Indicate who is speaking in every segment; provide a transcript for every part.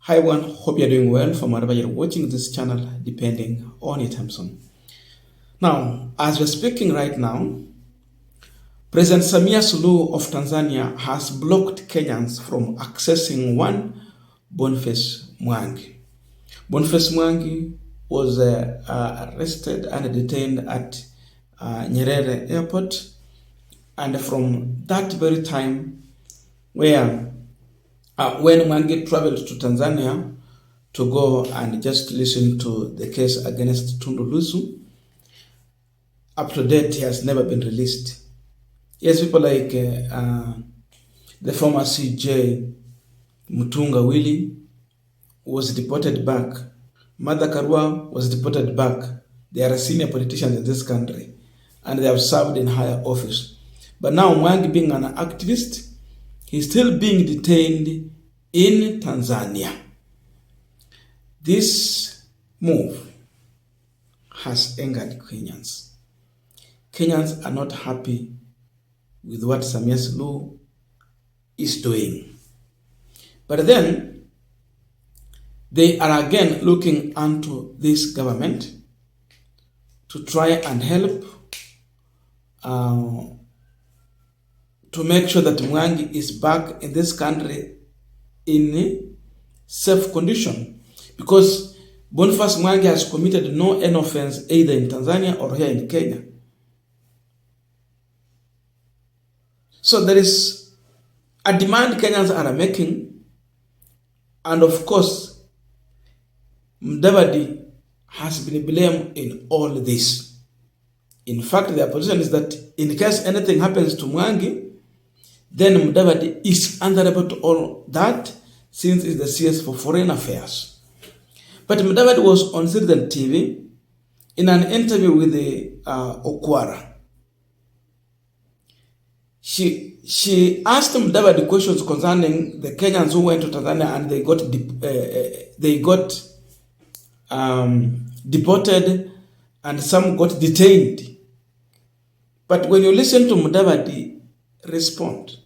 Speaker 1: Hi everyone, hope you're doing well from wherever you're watching this channel, depending on your time zone. Now, as we're speaking right now, President Samia Suluhu of Tanzania has blocked Kenyans from accessing one Boniface Mwangi. Boniface Mwangi was arrested and detained at Nyerere Airport, and from that very time when Mwangi traveled to Tanzania to go and just listen to the case against Tundu Lissu, up to date he has never been released. Yes, people like the former CJ Mutunga Willie was deported back. Martha Karua was deported back. They are senior politicians in this country and they have served in higher office. But now Mwangi, being an activist, he's still being detained in Tanzania. This move has angered Kenyans. Kenyans are not happy with what Samia Suluhu is doing. But then, they are again looking onto this government to try and help to make sure that Mwangi is back in this country in a safe condition. Because Boniface Mwangi has committed no any offense either in Tanzania or here in Kenya. So there is a demand Kenyans are making, and of course, Mudavadi has been blamed in all this. In fact, their position is that in case anything happens to Mwangi, then Mudavadi is answerable to all that, since he's the CS for Foreign Affairs. But Mudavadi was on Citizen TV in an interview with the Okwara. She asked Mudavadi questions concerning the Kenyans who went to Tanzania and they got deported and some got detained. But when you listen to Mudavadi respond,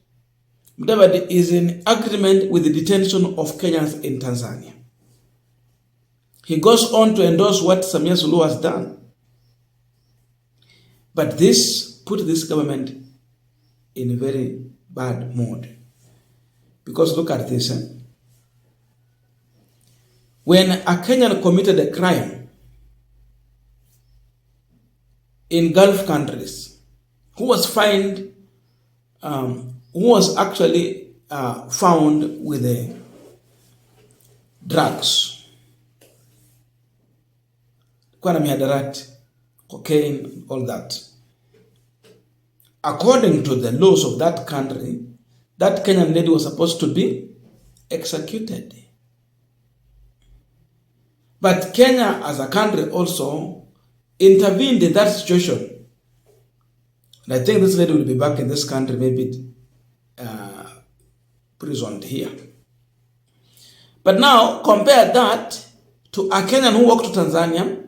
Speaker 1: Mudavadi is in agreement with the detention of Kenyans in Tanzania. He goes on to endorse what Samia Suluhu has done. But this put this government in a very bad mood. Because look at this. When a Kenyan committed a crime in Gulf countries, who was fined, who was actually found with drugs, mihadarati, cocaine, all that. According to the laws of that country, that Kenyan lady was supposed to be executed. But Kenya as a country also intervened in that situation. And I think this lady will be back in this country, maybe prisoned here. But now compare that to a Kenyan who walked to Tanzania,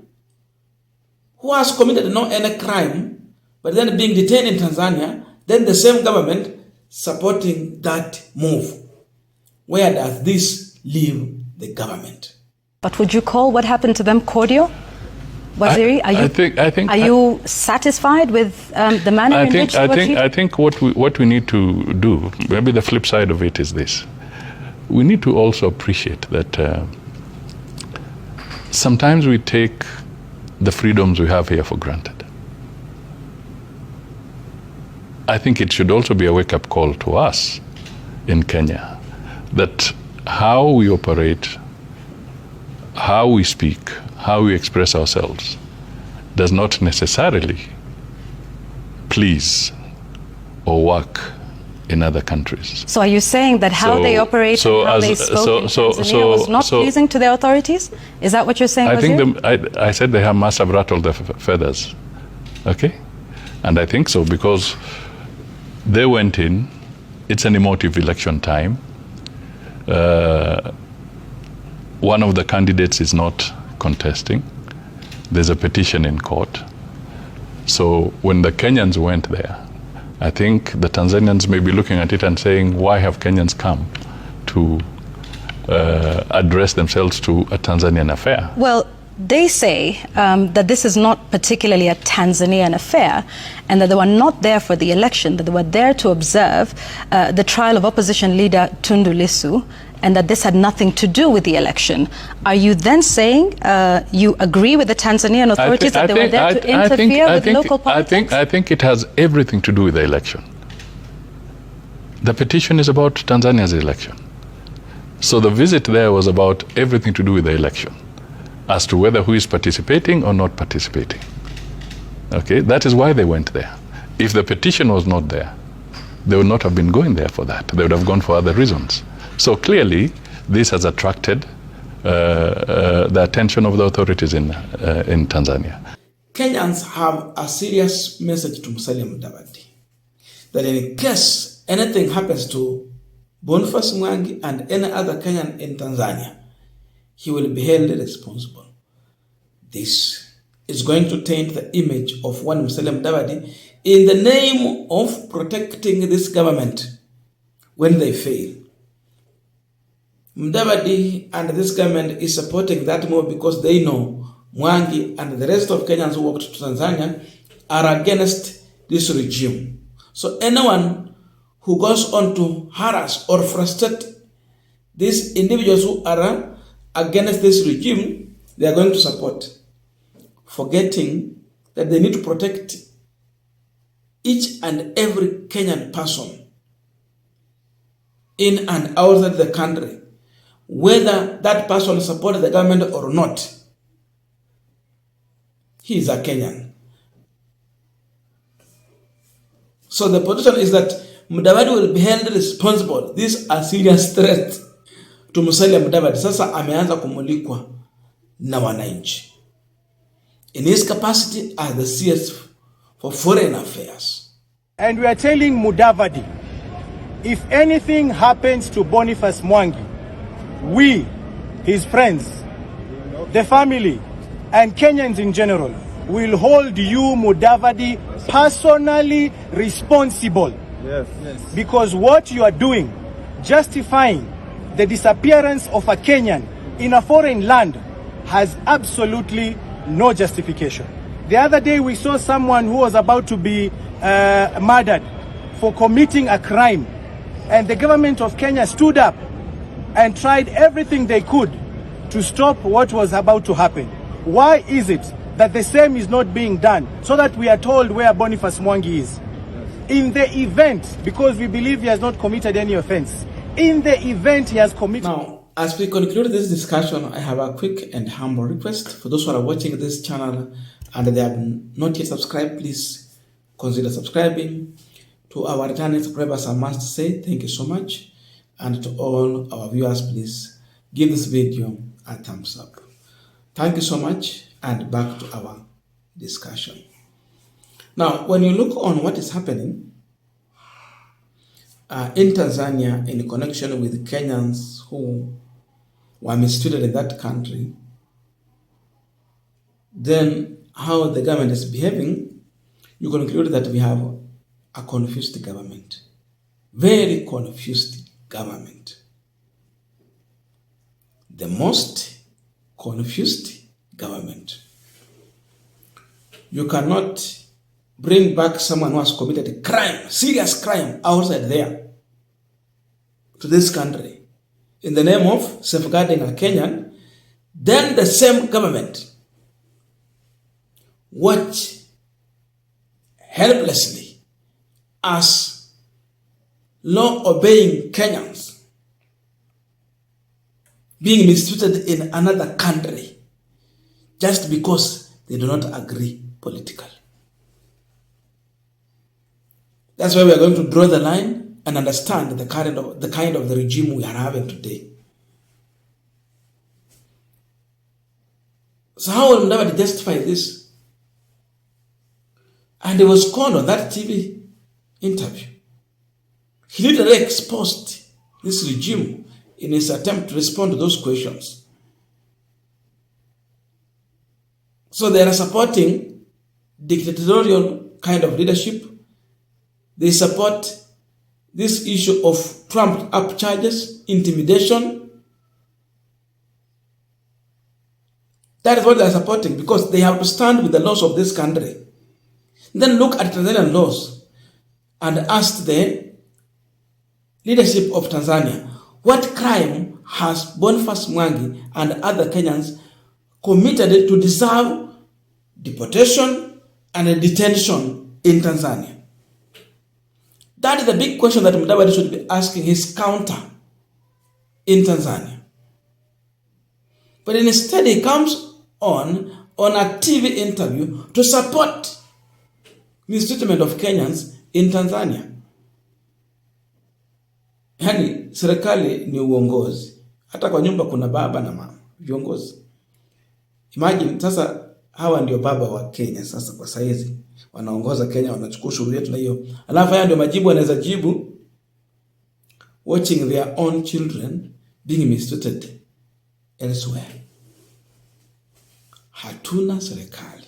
Speaker 1: who has committed no any crime, but then being detained in Tanzania, then the same government supporting that move. Where does this leave the government?
Speaker 2: But would you call what happened to them cordial? Waziri, are you satisfied with the manner in which they were treated?
Speaker 3: I think what we need to do, maybe the flip side of it is this. We need to also appreciate that sometimes we take the freedoms we have here for granted. I think it should also be a wake-up call to us in Kenya that how we operate, how we speak, how we express ourselves does not necessarily please or work in other countries.
Speaker 2: So are you saying that how they operate and how they spoke in Tanzania was not pleasing to the authorities? Is that what you're saying,
Speaker 3: I think I said they must have rattled the feathers, okay? And I think so because they went in, it's an emotive election time. One of the candidates is not contesting. There's a petition in court. So when the Kenyans went there, I think the Tanzanians may be looking at it and saying, why have Kenyans come to address themselves to a Tanzanian affair.
Speaker 2: Well, they say that this is not particularly a Tanzanian affair and that they were not there for the election, that they were there to observe the trial of opposition leader Tundu Lissu, and that this had nothing to do with the election. Are you then saying you agree with the Tanzanian authorities that they were there to interfere with local politics?
Speaker 3: I think it has everything to do with the election. The petition is about Tanzania's election. So the visit there was about everything to do with the election, as to whether who is participating or not participating. Okay, that is why they went there. If the petition was not there, they would not have been going there for that. They would have gone for other reasons. So clearly, this has attracted the attention of the authorities in Tanzania.
Speaker 1: Kenyans have a serious message to Musalia Mudavadi, that in case anything happens to Boniface, Mwangi, and any other Kenyan in Tanzania, he will be held responsible. This is going to taint the image of one Musalia Mudavadi in the name of protecting this government when they fail. Mudavadi and this government is supporting that move because they know Mwangi and the rest of Kenyans who walked to Tanzania are against this regime. So anyone who goes on to harass or frustrate these individuals who are against this regime, they are going to support, forgetting that they need to protect each and every Kenyan person in and outside the country, whether that person supports the government or not. He is a Kenyan. So the position is that Mudavadi will be held responsible. This is a serious threat to Musalia Mudavadi. Sasa ameanza kumulikwa na wananchi in his capacity as the CS for Foreign Affairs.
Speaker 4: And we are telling Mudavadi, if anything happens to Boniface Mwangi, we, his friends, the family, and Kenyans in general, will hold you, Mudavadi, personally responsible. Yes. Because what you are doing, justifying the disappearance of a Kenyan in a foreign land, has absolutely no justification. The other day we saw someone who was about to be murdered for committing a crime, and the government of Kenya stood up and tried everything they could to stop what was about to happen. Why is it that the same is not being done so that we are told where Boniface Mwangi is? In the event, because we believe he has not committed any offense, in the event he has committed...
Speaker 1: Now, as we conclude this discussion, I have a quick and humble request. For those who are watching this channel and they have not yet subscribed, please consider subscribing. To our returning subscribers, I must say thank you so much. And to all our viewers, please give this video a thumbs up. Thank you so much, and back to our discussion. Now, when you look on what is happening in Tanzania in connection with Kenyans who were mistreated in that country, then how the government is behaving, you conclude that we have a confused government. Very confused government. The most confused government. You cannot bring back someone who has committed a crime, serious crime, outside there to this country in the name of safeguarding a Kenyan. Then the same government watch helplessly as law-obeying Kenyans being mistreated in another country just because they do not agree politically. That's why we are going to draw the line and understand the kind of the regime we are having today. So how will Mudavadi justify this? And he was called on that TV interview. He literally exposed this regime in his attempt to respond to those questions. So they are supporting dictatorial kind of leadership. They support this issue of trumped up charges, intimidation, That is what they are supporting, because they have to stand with the laws of this country. Then look at Tanzanian laws and ask the leadership of Tanzania, what crime has Boniface Mwangi and other Kenyans committed to deserve deportation and detention in Tanzania? That is the big question that Mudavadi should be asking his counter in Tanzania. But instead he comes on a TV interview to support mistreatment of Kenyans in Tanzania. Yani serikali ni uongozi. Hata kwa nyumba kuna baba na mama, viongozi. Imagine sasa hawa ndio baba wa Kenya sasa kwa saizi. Wanaongoza Kenya, wanachukua ushuru yetu na hiyo. Alafu haya ndio majibu wanaweza jibu, watching their own children being mistreated elsewhere. Hatuna serikali.